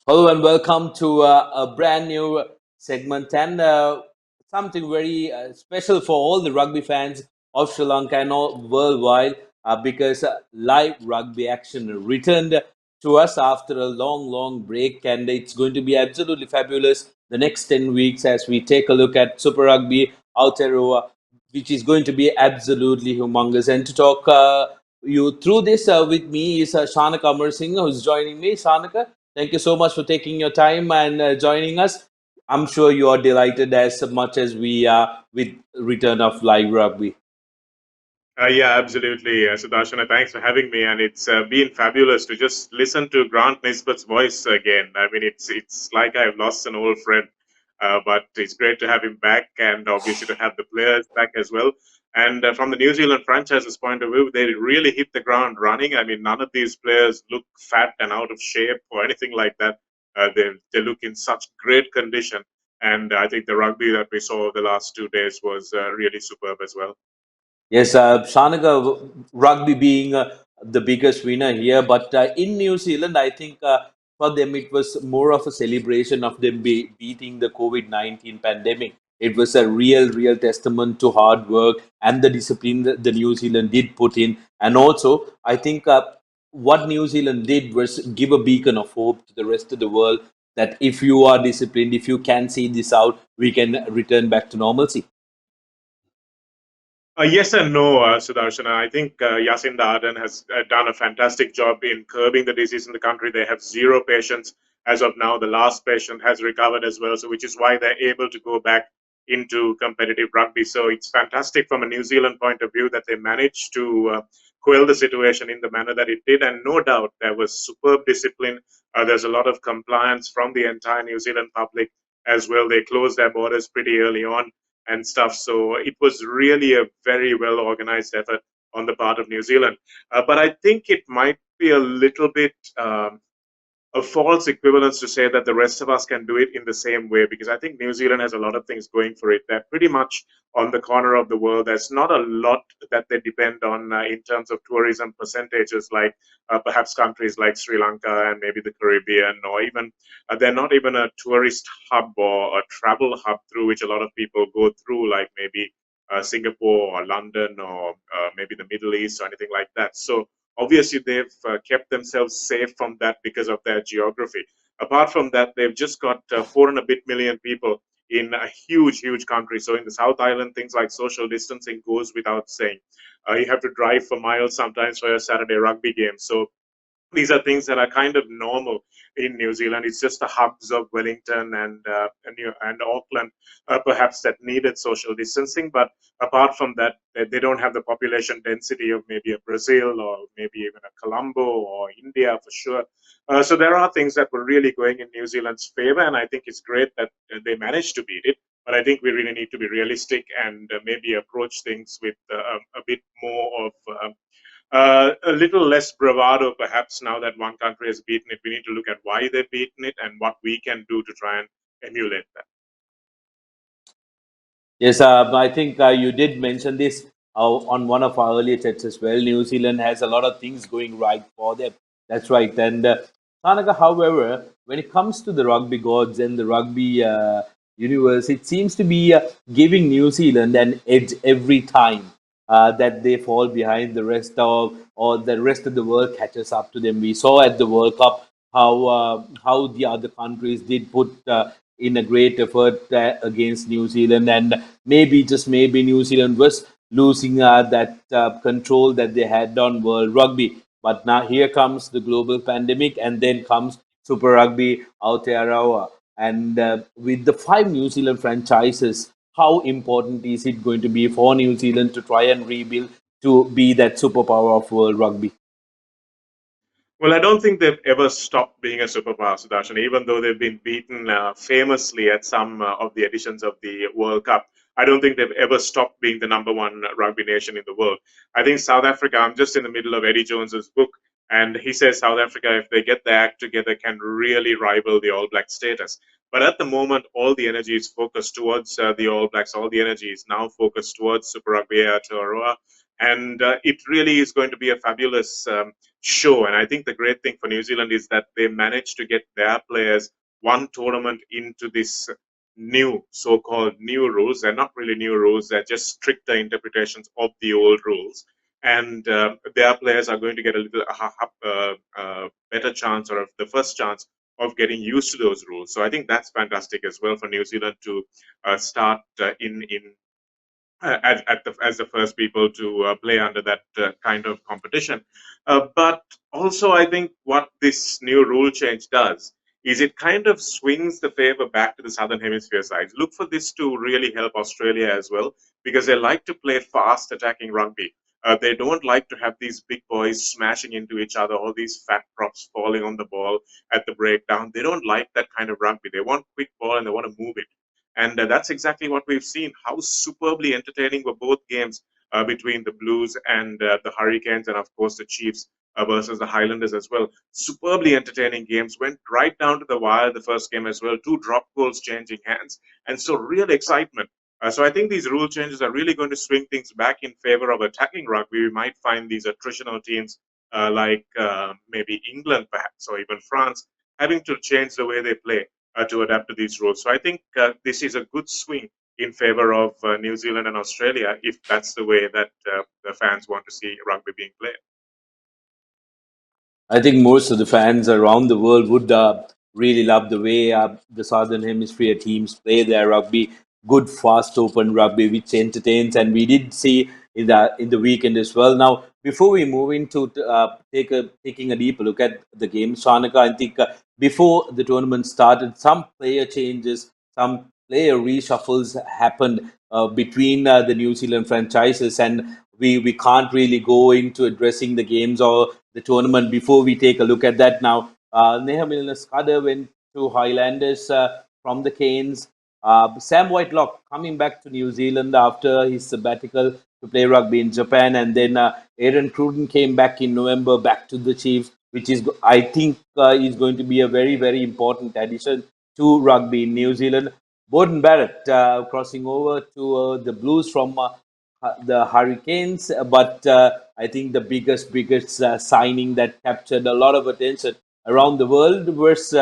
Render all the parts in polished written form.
Hello and welcome to a brand new segment and something very special for all the rugby fans of Sri Lanka and all worldwide because live rugby action returned to us after a long, long break, and it's going to be absolutely fabulous the next 10 weeks as we take a look at Super Rugby Aotearoa, which is going to be absolutely humongous. And to talk you through this with me is Shanaka Amarasinghe, who's joining me. Shanaka, thank you so much for taking your time and joining us. I'm sure you are delighted as much as we are with return of live rugby. Yeah, absolutely, Sudarshana. Thanks for having me, and it's been fabulous to just listen to Grant Nisbet's voice again. I mean, it's like I've lost an old friend, but it's great to have him back, and obviously to have the players back as well. And from the New Zealand franchise's point of view, they really hit the ground running. I mean, none of these players look fat and out of shape or anything like that. They look in such great condition, and I think the rugby that we saw the last 2 days was really superb as well. Yes, Shanaka, rugby being the biggest winner here, but in New Zealand, I think for them it was more of a celebration of them beating the COVID-19 pandemic. It was a real testament to hard work and the discipline that the New Zealand did put in. And also, I think what New Zealand did was give a beacon of hope to the rest of the world that if you are disciplined, if you can see this out, we can return back to normalcy. Yes and no, Sudarshana. I think Yacinda Ardern has done a fantastic job in curbing the disease in the country. They have zero patients as of now. The last patient has recovered as well, so which is why they're able to go back into competitive rugby. So it's fantastic from a New Zealand point of view that they managed to quell the situation in the manner that it did. And no doubt there was superb discipline. There's a lot of compliance from the entire New Zealand public as well. They closed their borders pretty early on and stuff. So it was really a very well organized effort on the part of New Zealand. But I think it might be a little bit a false equivalence to say that the rest of us can do it in the same way, because I think New Zealand has a lot of things going for it. They're pretty much on the corner of the world. There's not a lot that they depend on in terms of tourism percentages, like perhaps countries like Sri Lanka and maybe the Caribbean, or even they're not even a tourist hub or a travel hub through which a lot of people go through, like maybe Singapore or London or maybe the Middle East or anything like that. So obviously they've kept themselves safe from that because of their geography. Apart from that, they've just got 4 and a bit million people in a huge country. So in the South Island, things like social distancing goes without saying. You have to drive for miles sometimes for a Saturday rugby game. So these are things that are kind of normal in New Zealand. It's just the hubs of Wellington and Auckland, perhaps, that needed social distancing. But apart from that, they don't have the population density of maybe a Brazil or maybe even a Colombo or India for sure. So there are things that were really going in New Zealand's favor, and I think it's great that they managed to beat it. But I think we really need to be realistic and maybe approach things with a bit more of a little less bravado, perhaps, now that one country has beaten it. We need to look at why they've beaten it and what we can do to try and emulate that. Yes, I think you did mention this on one of our earlier chats as well. New Zealand has a lot of things going right for them. That's right. And Tanaka, however, when it comes to the rugby gods and the rugby universe, it seems to be giving New Zealand an edge every time that they fall behind the rest of, or the rest of the world catches up to them. We saw at the World Cup how the other countries did put in a great effort against New Zealand, and maybe just maybe New Zealand was losing that control that they had on World Rugby. But now here comes the global pandemic, and then comes Super Rugby Aotearoa, and with the five New Zealand franchises, how important is it going to be for New Zealand to try and rebuild to be that superpower of World Rugby? Well, I don't think they've ever stopped being a superpower, Sudarshan, even though they've been beaten famously at some of the editions of the World Cup. I don't think they've ever stopped being the number one rugby nation in the world. I think South Africa, I'm just in the middle of Eddie Jones's book, and he says South Africa, if they get their act together, can really rival the All Black status. But at the moment, all the energy is focused towards the All Blacks. All the energy is now focused towards Super Rugby Aotearoa. And it really is going to be a fabulous show. And I think the great thing for New Zealand is that they managed to get their players one tournament into this new so-called new rules. They're not really new rules; they're just stricter interpretations of the old rules. And their players are going to get a little better chance, or the first chance of getting used to those rules. So I think that's fantastic as well for New Zealand to start in as the first people to play under that kind of competition. But also, I think what this new rule change does is it kind of swings the favor back to the Southern Hemisphere sides. Look for this to really help Australia as well, because they like to play fast attacking rugby. They don't like to have these big boys smashing into each other, all these fat props falling on the ball at the breakdown. They don't like that kind of rugby. They want quick ball and they want to move it. And that's exactly what we've seen. How superbly entertaining were both games between the Blues and the Hurricanes, and of course the Chiefs versus the Highlanders as well. Superbly entertaining games. Went right down to the wire the first game as well. Two drop goals changing hands. And so real excitement. So I think these rule changes are really going to swing things back in favor of attacking rugby. We might find these attritional teams like maybe England perhaps, or even France, having to change the way they play to adapt to these rules. So I think this is a good swing in favor of New Zealand and Australia if that's the way that the fans want to see rugby being played. I think most of the fans around the world would really love the way the Southern Hemisphere teams play their rugby. Good, fast, open rugby, which entertains, and we did see in the weekend as well. Now, before we move into taking a deeper look at the game, Shanaka, I think before the tournament started, some player changes, some player reshuffles happened between the New Zealand franchises, and we can't really go into addressing the games or the tournament before we take a look at that. Now, Neha Skada went to Highlanders from the Canes. Sam Whitelock coming back to New Zealand after his sabbatical to play rugby in Japan, and then Aaron Cruden came back in November back to the Chiefs, which is I think is going to be a very important addition to rugby in New Zealand. Bowden Barrett crossing over to the Blues from the Hurricanes, but I think the biggest signing that captured a lot of attention around the world was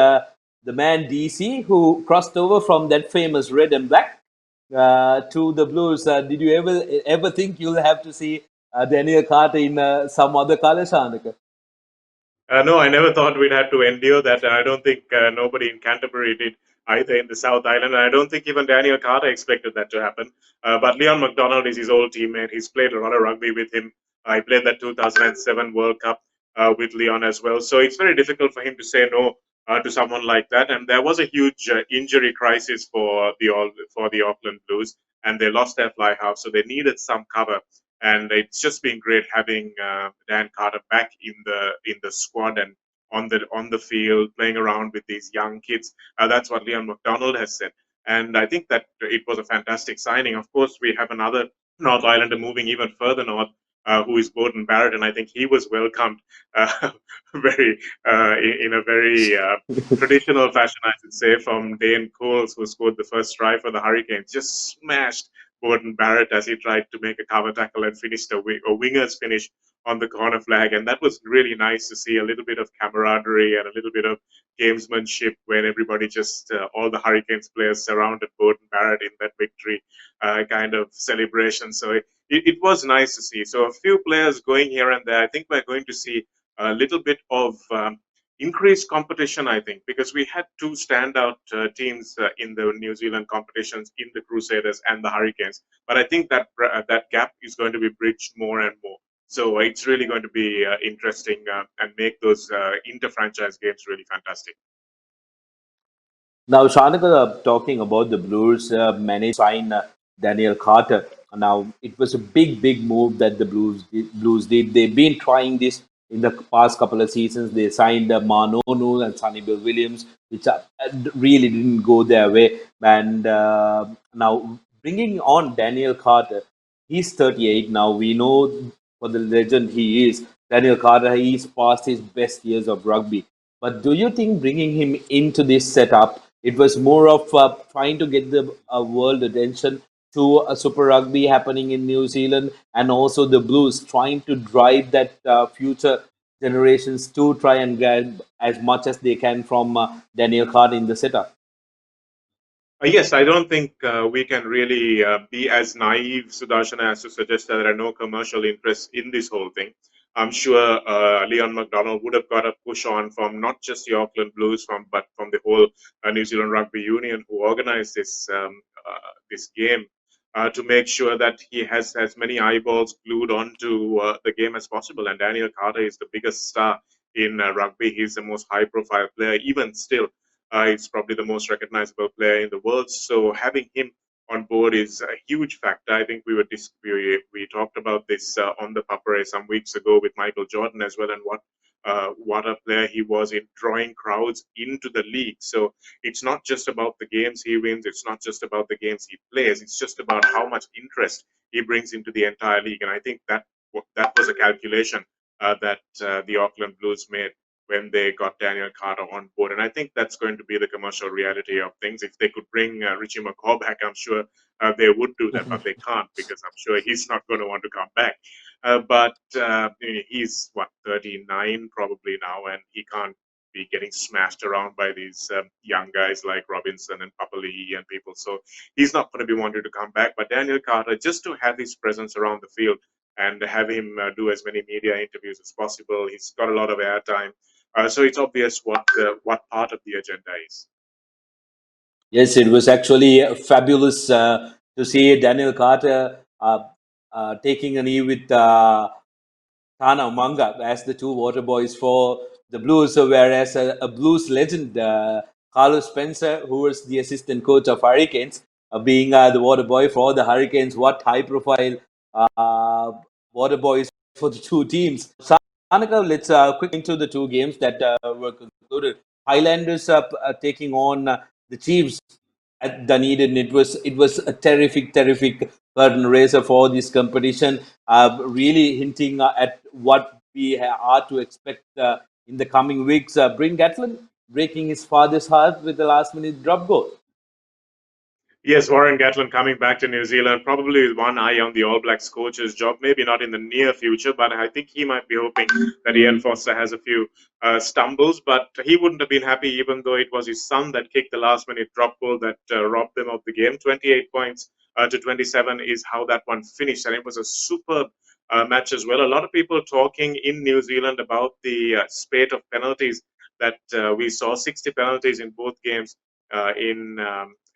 the man DC who crossed over from that famous red and black to the Blues. Did you ever think you'll have to see Daniel Carter in some other colour, Shanaka? No, I never thought we'd have to endure that, and I don't think nobody in Canterbury did either in the South Island. And I don't think even Daniel Carter expected that to happen. But Leon McDonald is his old teammate. He's played a lot of rugby with him. I played that 2007 World Cup with Leon as well. So it's very difficult for him to say no to someone like that. And there was a huge injury crisis for the Auckland Blues, and they lost their fly half, so they needed some cover. And it's just been great having Dan Carter back in the squad and on the field playing around with these young kids. That's what Leon McDonald has said, and I think that it was a fantastic signing. Of course, we have another North Islander moving even further north, who is Bowden Barrett, and I think he was welcomed very in a very traditional fashion, I should say, from Dane Coles, who scored the first try for the Hurricanes. Just smashed Gordon Barrett as he tried to make a cover tackle and finished a winger's finish on the corner flag. And that was really nice to see, a little bit of camaraderie and a little bit of gamesmanship when everybody just, all the Hurricanes players surrounded Gordon Barrett in that victory kind of celebration. So it was nice to see. So a few players going here and there. I think we're going to see a little bit of increased competition, I think, because we had two standout teams in the New Zealand competitions, in the Crusaders and the Hurricanes. But I think that that gap is going to be bridged more and more. So it's really going to be interesting and make those inter-franchise games really fantastic. Now, Shanaka, talking about the Blues managed to sign Daniel Carter. Now, it was a big move that the Blues did. They've been trying this in the past couple of seasons. They signed Manonu and Sonny Bill Williams, which really didn't go their way. And now, bringing on Daniel Carter, he's 38 now. We know for the legend he is. Daniel Carter, he's past his best years of rugby. But do you think bringing him into this setup, it was more of trying to get the world attention to a Super Rugby happening in New Zealand, and also the Blues trying to drive that future generations to try and grab as much as they can from Daniel Carter in the setup. Yes, I don't think we can really be as naive, Sudarshana, as to suggest that there are no commercial interests in this whole thing. I'm sure Leon McDonald would have got a push on from not just the Auckland Blues, but from the whole New Zealand Rugby Union who organised this game to make sure that he has as many eyeballs glued onto the game as possible. And Daniel Carter is the biggest star in rugby. He's the most high-profile player, even still. He's probably the most recognizable player in the world. So having him on board is a huge factor. I think we talked about this on the ThePapare some weeks ago with Michael Jordan as well, and what a player he was in drawing crowds into the league. So it's not just about the games he wins. It's not just about the games he plays. It's just about how much interest he brings into the entire league. And I think that was a calculation that the Auckland Blues made when they got Daniel Carter on board. And I think that's going to be the commercial reality of things. If they could bring Richie McCaw back, I'm sure they would do that, but they can't because I'm sure he's not going to want to come back. But he's, 39 probably now, and he can't be getting smashed around by these young guys like Robinson and Papali and people. So he's not going to be wanting to come back. But Daniel Carter, just to have his presence around the field and have him do as many media interviews as possible, he's got a lot of airtime. So it's obvious what part of the agenda is. Yes, it was actually fabulous to see Daniel Carter taking a knee with Tana Manga as the two water boys for the Blues, whereas a Blues legend, Carlos Spencer, who was the assistant coach of Hurricanes, being the water boy for the Hurricanes. What high profile water boys for the two teams. Shanaka, let's quickly into the two games that were concluded. Highlanders taking on the Chiefs at Dunedin. It was a terrific curtain raiser for this competition. Really hinting at what we are to expect in the coming weeks. Bryn Gatland breaking his father's heart with the last minute drop goal. Yes, Warren Gatland coming back to New Zealand, probably with one eye on the All Blacks coach's job. Maybe not in the near future, but I think he might be hoping that Ian Foster has a few stumbles. But he wouldn't have been happy, even though it was his son that kicked the last minute drop goal that robbed them of the game. 28 points to 27 is how that one finished. And it was a superb match as well. A lot of people talking in New Zealand about the spate of penalties that we saw, 60 penalties in both games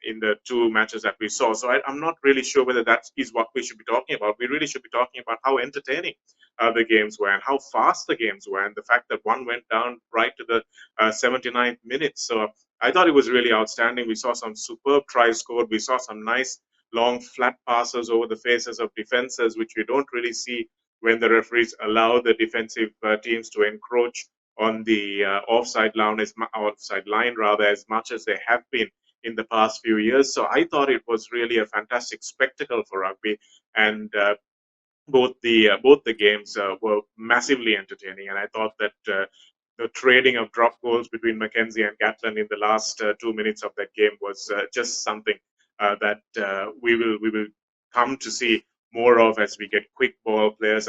in the two matches that we saw. So I'm not really sure whether that is what we should be talking about. We really should be talking about how entertaining the games were and how fast the games were, and the fact that one went down right to the 79th minute. So I thought it was really outstanding. We saw some superb tries scored. We saw some nice long flat passes over the faces of defenses, which we don't really see when the referees allow the defensive teams to encroach on the offside line rather, as much as they have been in the past few years. So I thought it was really a fantastic spectacle for rugby, and both the games were massively entertaining. And I thought that the trading of drop goals between McKenzie and Gatland in the last 2 minutes of that game was just something that we will come to see more of as we get quick ball players.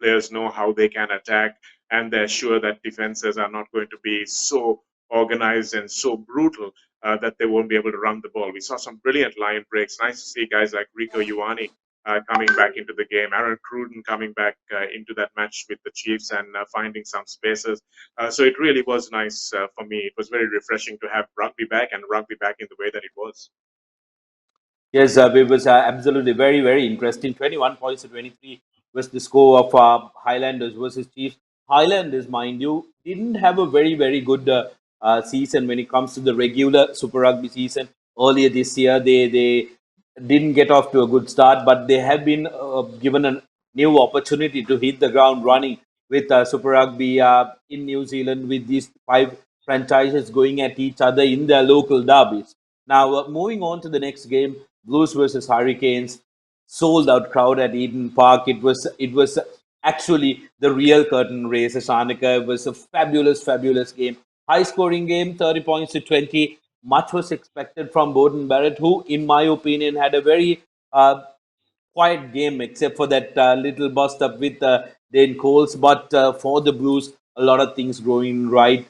Players know how they can attack, and they're sure that defenses are not going to be so organized and so brutal that they won't be able to run the ball. We saw some brilliant line breaks. Nice to see guys like Rico Ioane coming back into the game. Aaron Cruden coming back into that match with the Chiefs and finding some spaces. So it really was nice for me. It was very refreshing to have rugby back, and rugby back in the way that it was. Yes, it was absolutely very interesting. 21 points to 23 was the score of Highlanders versus Chiefs. Highlanders, mind you, didn't have a very good season when it comes to the regular Super Rugby season. Earlier this year, they didn't get off to a good start, but they have been given a new opportunity to hit the ground running with Super Rugby in New Zealand, with these five franchises going at each other in their local derbies. Now, moving on to the next game, Blues versus Hurricanes, sold out crowd at Eden Park. It was actually the real curtain raiser. Shanaka. It was a fabulous game, high scoring game, 30 points to 20. Much was expected from Bowden Barrett, who, in my opinion, had a very quiet game except for that little bust up with Dane Coles. But for the Blues, a lot of things going right.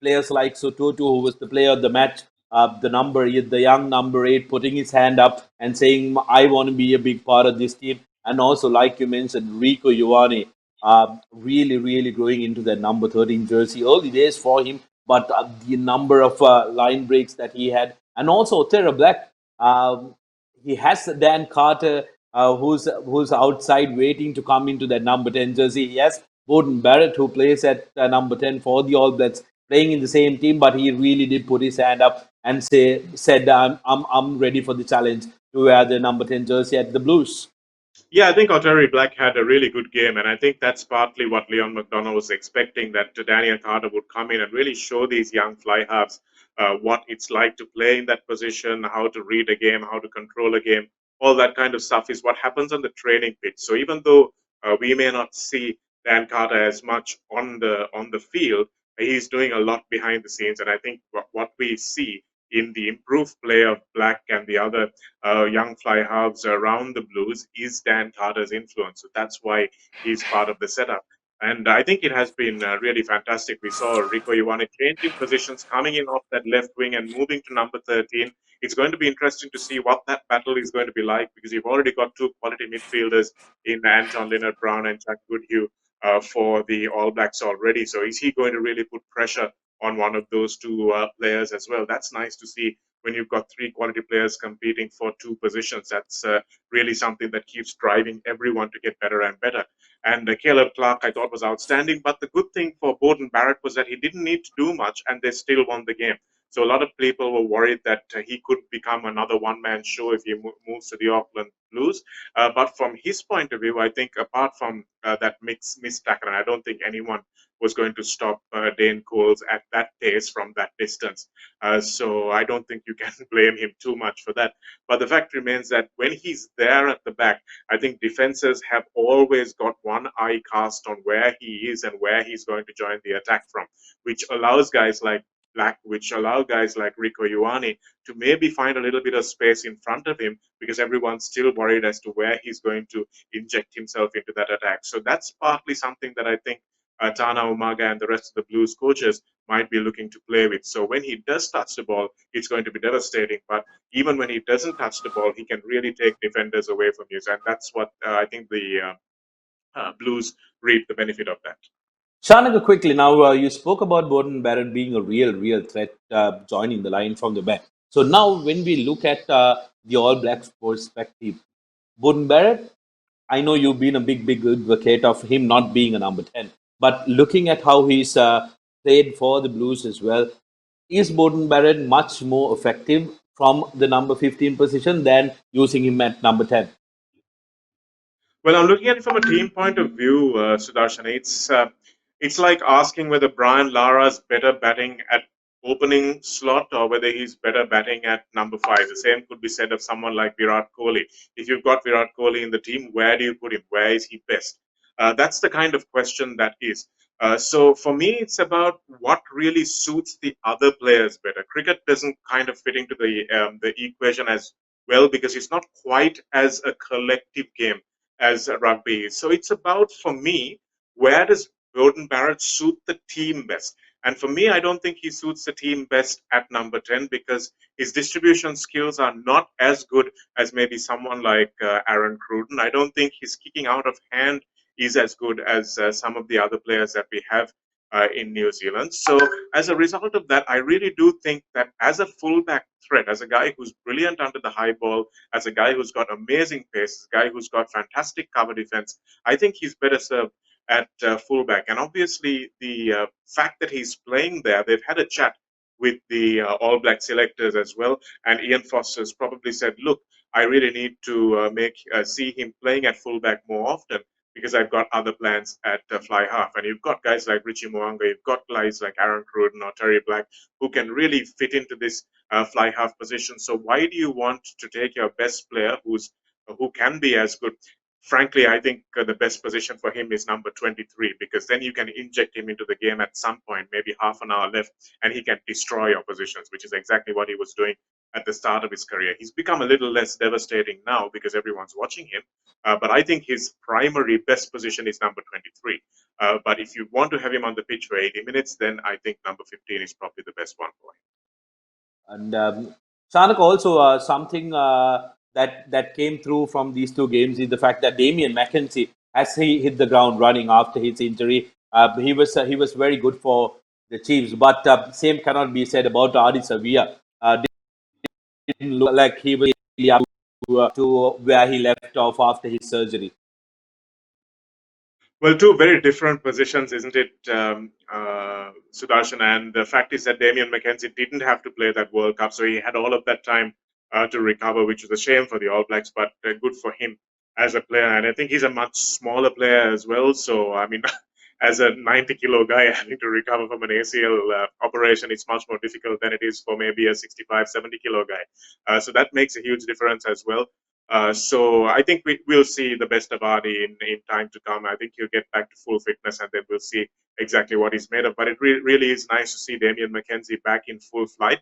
Players like Sototo, who was the player of the match, the young number 8, putting his hand up and saying, "I want to be a big part of this team." And also, like you mentioned, Rico Ioane, really, really growing into that number 13 jersey. Early days for him, but the number of line breaks that he had, and also Terra Black. He has Dan Carter, who's outside waiting to come into that number 10 jersey. He has Bowden Barrett, who plays at number 10 for the All Blacks, playing in the same team, but he really did put his hand up and said, I'm ready for the challenge to wear the number 10 jersey at the Blues. Yeah, I think Oteri Black had a really good game, and I think that's partly what Leon McDonough was expecting, that Daniel Carter would come in and really show these young fly halves what it's like to play in that position, how to read a game, how to control a game. All that kind of stuff is what happens on the training pitch. So even though we may not see Dan Carter as much on the field, he's doing a lot behind the scenes, and I think what we see in the improved play of Black and the other young fly halves around the Blues is Dan Carter's influence. So that's why he's part of the setup. And I think it has been really fantastic. We saw Rico Ioane changing positions, coming in off that left wing and moving to number 13. It's going to be interesting to see what that battle is going to be like, because you've already got two quality midfielders in Anton Leonard-Brown and Jack Goodhue for the All Blacks already. So is he going to really put pressure on one of those two players as well? That's nice to see when you've got three quality players competing for two positions. That's really something that keeps driving everyone to get better and better. And Caleb Clark, I thought, was outstanding. But the good thing for Bowden Barrett was that he didn't need to do much, and they still won the game. So a lot of people were worried that he could become another one-man show if he moves to the Auckland Blues. But from his point of view, I think apart from that missed tackle, and I don't think anyone was going to stop Dane Coles at that pace from that distance. So I don't think you can blame him too much for that. But the fact remains that when he's there at the back, I think defenses have always got one eye cast on where he is and where he's going to join the attack from, which allows guys like Black, which allow guys like Rico Ioane to maybe find a little bit of space in front of him, because everyone's still worried as to where he's going to inject himself into that attack. So that's partly something that I think Tana Umaga and the rest of the Blues coaches might be looking to play with. So when he does touch the ball, it's going to be devastating. But even when he doesn't touch the ball, he can really take defenders away from you. And that's what I think the Blues reap the benefit of that. Shanaka, quickly now, you spoke about Bowden Barrett being a real threat, joining the line from the back. So now, when we look at the All Blacks perspective, Bowden Barrett, I know you've been a big advocate of him not being a number 10, but looking at how he's played for the Blues as well, is Bowden Barrett much more effective from the number 15 position than using him at number 10? Well, I'm looking at it from a team point of view, Sudarshan. It's like asking whether Brian Lara's better batting at opening slot or whether he's better batting at number 5. The same could be said of someone like Virat Kohli. If you've got Virat Kohli in the team, where do you put him? Where is he best? That's the kind of question that is. So for me, it's about what really suits the other players better. Cricket doesn't kind of fit into the equation as well, because it's not quite as a collective game as rugby is. So it's about, for me, where does Gordon Barrett suit the team best? And for me, I don't think he suits the team best at number 10, because his distribution skills are not as good as maybe someone like Aaron Cruden. I don't think his kicking out of hand is as good as some of the other players that we have in New Zealand. So as a result of that, I really do think that as a fullback threat, as a guy who's brilliant under the high ball, as a guy who's got amazing pace, a guy who's got fantastic cover defense, I think he's better served at fullback. And obviously, the fact that he's playing there, they've had a chat with the All Black selectors as well, and Ian Foster's probably said, "Look, I really need to see him playing at fullback more often, because I've got other plans at fly half." And you've got guys like Richie Mo'unga, you've got guys like Aaron Cruden or Terry Black who can really fit into this fly half position. So why do you want to take your best player who can be as good? Frankly, I think the best position for him is number 23, because then you can inject him into the game at some point, maybe half an hour left, and he can destroy oppositions, which is exactly what he was doing at the start of his career. He's become a little less devastating now because everyone's watching him. But I think his primary best position is number 23. But if you want to have him on the pitch for 80 minutes, then I think number 15 is probably the best one for him. And Shanaka, also something that came through from these two games is the fact that Damien McKenzie, as he hit the ground running after his injury, he was very good for the Chiefs. But same cannot be said about Adi Savia. Didn't look like he was really up to where he left off after his surgery. Well, two very different positions, isn't it, Sudarshan? And the fact is that Damien McKenzie didn't have to play that World Cup, so he had all of that time to recover, which was a shame for the All Blacks, but good for him as a player. And I think he's a much smaller player as well. So, I mean, as a 90-kilo guy having to recover from an ACL operation, it's much more difficult than it is for maybe a 65, 70-kilo guy. So that makes a huge difference as well. So I think we'll see the best of Adi in time to come. I think he'll get back to full fitness, and then we'll see exactly what he's made of. But it really is nice to see Damien McKenzie back in full flight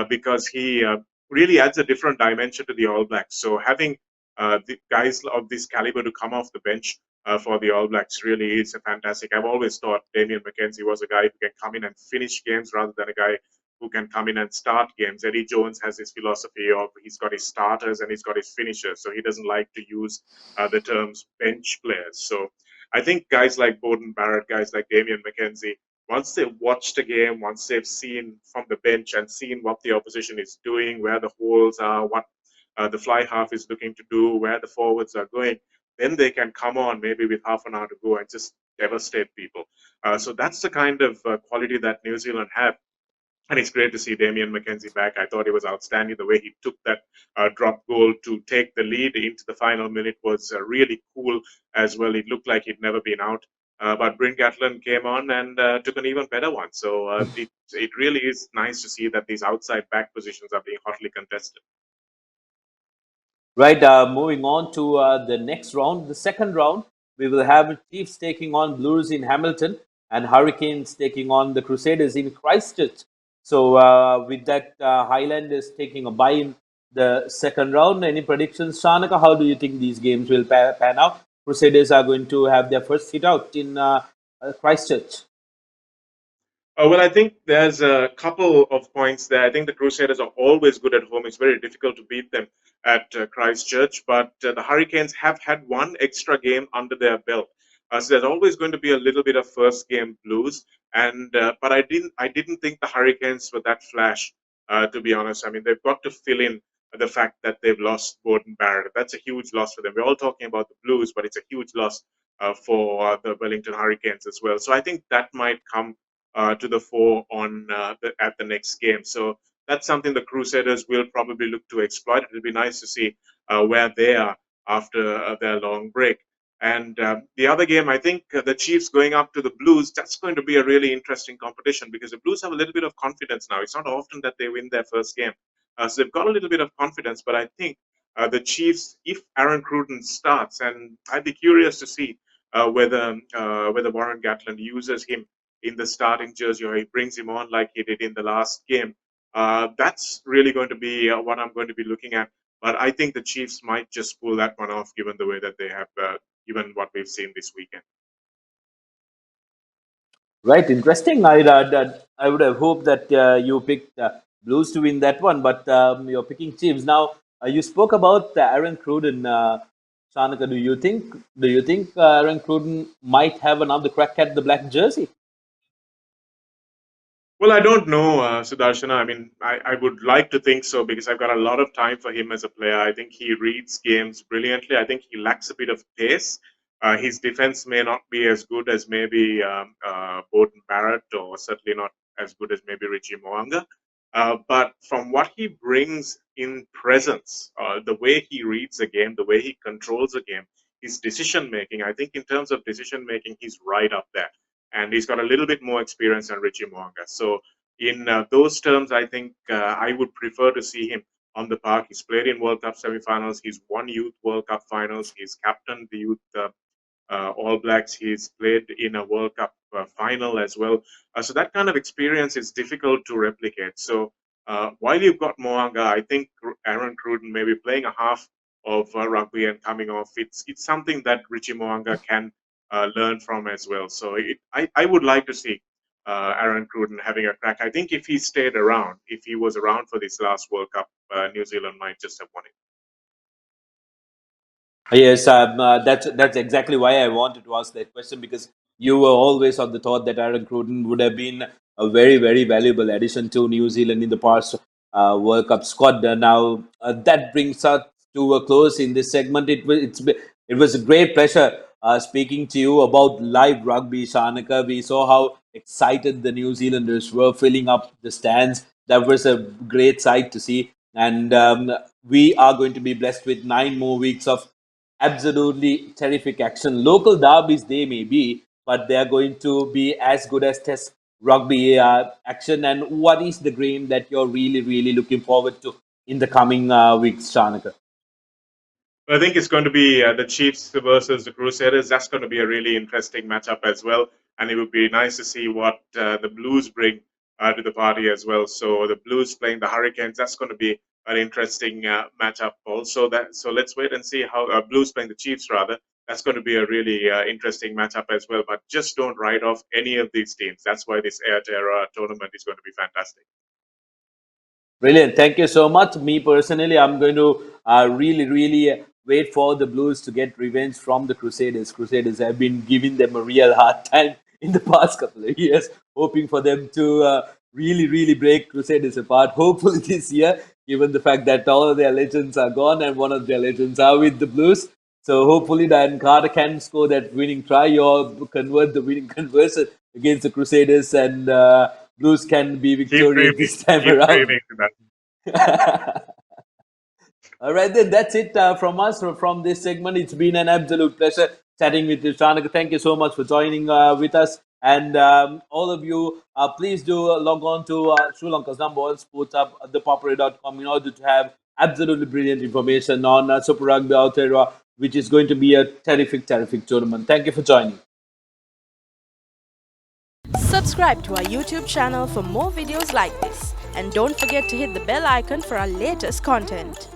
because he really adds a different dimension to the All Blacks. So having the guys of this caliber to come off the bench for the All Blacks really is fantastic. I've always thought Damien McKenzie was a guy who can come in and finish games rather than a guy who can come in and start games. Eddie Jones has this philosophy of he's got his starters and he's got his finishers, so he doesn't like to use the terms bench players. So I think guys like Beauden Barrett, guys like Damien McKenzie, once they've watched a game, once they've seen from the bench and seen what the opposition is doing, where the holes are, what the fly half is looking to do, where the forwards are going, then they can come on maybe with half an hour to go and just devastate people. So that's the kind of quality that New Zealand have. And it's great to see Damien McKenzie back. I thought it was outstanding. The way he took that drop goal to take the lead into the final minute was really cool as well. It looked like he'd never been out. But Bryn Gatland came on and took an even better one. So it really is nice to see that these outside back positions are being hotly contested. Right, moving on to the next round, the second round, we will have Chiefs taking on Blues in Hamilton and Hurricanes taking on the Crusaders in Christchurch. So, with that, Highlanders taking a bye in the second round. Any predictions, Shanaka? How do you think these games will pan out? Crusaders are going to have their first hit out in Christchurch. Well, I think there's a couple of points there. I think the Crusaders are always good at home. It's very difficult to beat them at Christchurch, but the Hurricanes have had one extra game under their belt. So there's always going to be a little bit of first game blues, and but I didn't think the Hurricanes were that flash. To be honest, I mean they've got to fill in the fact that they've lost Beauden Barrett. That's a huge loss for them. We're all talking about the Blues, but it's a huge loss for the Wellington Hurricanes as well. So I think that might come to the fore on at the next game. So that's something the Crusaders will probably look to exploit. It'll be nice to see where they are after their long break. And the other game, I think the Chiefs going up to the Blues, that's going to be a really interesting competition because the Blues have a little bit of confidence now. It's not often that they win their first game. So they've got a little bit of confidence, but I think the Chiefs, if Aaron Cruden starts, and I'd be curious to see whether Warren Gatland uses him in the starting jersey or he brings him on like he did in the last game. That's really going to be what I'm going to be looking at. But I think the Chiefs might just pull that one off given the way that they have, given what we've seen this weekend. Right, interesting. I would have hoped that you picked Blues to win that one, but you're picking Chiefs. Now, you spoke about Aaron Cruden, Shanaka. Do you think Aaron Cruden might have another crack at the black jersey? Well, I don't know, Sudarshana. I mean, I would like to think so because I've got a lot of time for him as a player. I think he reads games brilliantly. I think he lacks a bit of pace. His defense may not be as good as maybe Beauden Barrett, or certainly not as good as maybe Richie Moanga. But from what he brings in presence, the way he reads the game, the way he controls the game, his decision making, I think in terms of decision making, he's right up there and he's got a little bit more experience than Richie Moanga. So, in those terms, I think I would prefer to see him on the park. He's played in World Cup semifinals. He's won Youth World Cup finals. He's captained the Youth All Blacks. He's played in a World Cup final as well. So that kind of experience is difficult to replicate. So While you've got Moanga, I think Aaron Cruden may be playing a half of rugby and coming off. It's something that Richie Moanga can learn from as well. So I would like to see Aaron Cruden having a crack. I think if he stayed around, if he was around for this last World Cup, New Zealand might just have won it. Yes, that's exactly why I wanted to ask that question, because you were always on the thought that Aaron Cruden would have been a very valuable addition to New Zealand in the past World Cup squad. Now that brings us to a close in this segment. It was a great pleasure speaking to you about live rugby, Shanaka. We saw how excited the New Zealanders were filling up the stands. That was a great sight to see, and we are going to be blessed with 9 more weeks of absolutely terrific action. Local derbies they may be, but they are going to be as good as Test rugby action. And what is the game that you're really looking forward to in the coming weeks, Shanaka? I think it's going to be the Chiefs versus the Crusaders. That's going to be a really interesting matchup as well, and it would be nice to see what the Blues bring to the party as well. So the Blues playing the Hurricanes. That's going to be an interesting matchup. Also, so let's wait and see how Blues playing the Chiefs rather. That's going to be a really interesting matchup as well. But just don't write off any of these teams. That's why this Aotearoa tournament is going to be fantastic. Brilliant. Thank you so much. Me personally, I'm going to really wait for the Blues to get revenge from the Crusaders. Crusaders have been giving them a real hard time in the past couple of years, hoping for them to really break Crusaders apart. Hopefully this year, given the fact that all of their legends are gone and one of their legends are with the Blues. So hopefully Dan Carter can score that winning try or convert the winning conversion against the Crusaders, and Blues can be Keep victorious dreaming. this time Keep around. dreaming to that. All right, then that's it from us from this segment. It's been an absolute pleasure chatting with you, Shanaka. Thank you so much for joining with us. And all of you, please do log on to Sri Lanka's #1 sports app, ThePapare.com, in order to have absolutely brilliant information on Super Rugby Aotearoa, which is going to be a terrific tournament. Thank you for joining. Subscribe to our YouTube channel for more videos like this. And don't forget to hit the bell icon for our latest content.